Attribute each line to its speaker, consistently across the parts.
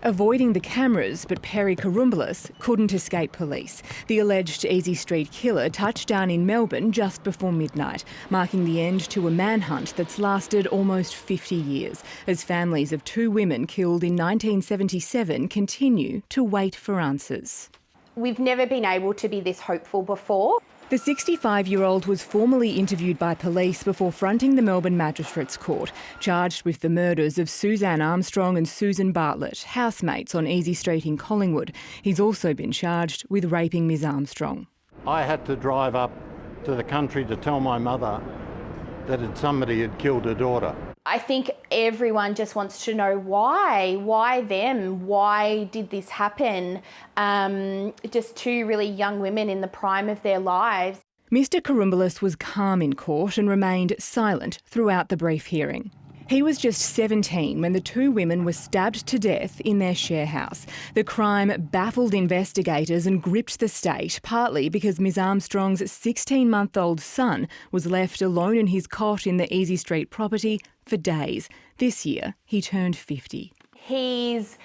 Speaker 1: Avoiding the cameras, but Perry Kouroumblis couldn't escape police. The alleged Easey Street killer touched down in Melbourne just before midnight, marking the end to a manhunt that's lasted almost 50 years, as families of two women killed in 1977 continue to wait for answers.
Speaker 2: We've never been able to be this hopeful before.
Speaker 1: The 65-year-old was formally interviewed by police before fronting the Melbourne Magistrate's Court, charged with the murders of Suzanne Armstrong and Susan Bartlett, housemates on Easey Street in Collingwood. He's also been charged with raping Ms Armstrong.
Speaker 3: I had to drive up to the country to tell my mother that somebody had killed her daughter.
Speaker 2: I think everyone just wants to know why. Why them? Why did this happen? Just two really young women in the prime of their lives.
Speaker 1: Mr Kouroumblis was calm in court and remained silent throughout the brief hearing. He was just 17 when the two women were stabbed to death in their sharehouse. The crime baffled investigators and gripped the state, partly because Ms Armstrong's 16-month-old son was left alone in his cot in the Easey Street property for days. This year, he turned 50.
Speaker 2: He's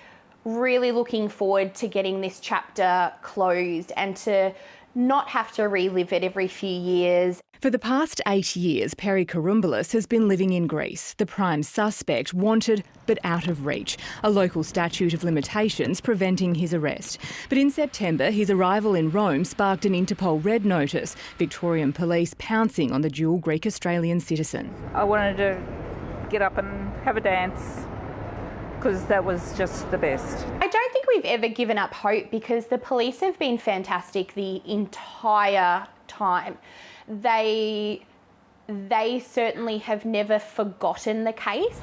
Speaker 2: really looking forward to getting this chapter closed and to not have to relive it every few years.
Speaker 1: For the past 8 years, Perry Kouroumblis has been living in Greece, the prime suspect, wanted but out of reach, a local statute of limitations preventing his arrest. But in September, his arrival in Rome sparked an Interpol red notice, Victorian police pouncing on the dual Greek-Australian citizen.
Speaker 4: I wanted to get up and have a dance because that was just the best.
Speaker 2: I don't think we've ever given up hope because the police have been fantastic the entire time. They certainly have never forgotten the case.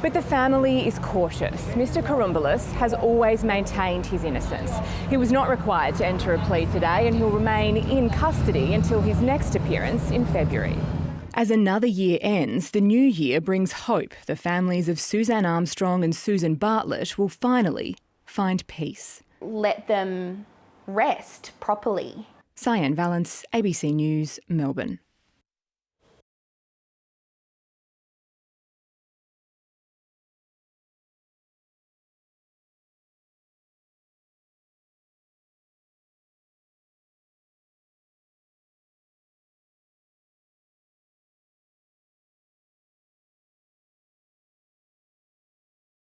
Speaker 1: But the family is cautious. Mr Kouroumblis has always maintained his innocence. He was not required to enter a plea today and he'll remain in custody until his next appearance in February. As another year ends, the new year brings hope the families of Suzanne Armstrong and Susan Bartlett will finally find peace.
Speaker 2: Let them rest properly.
Speaker 1: Syan Vallance, ABC News, Melbourne.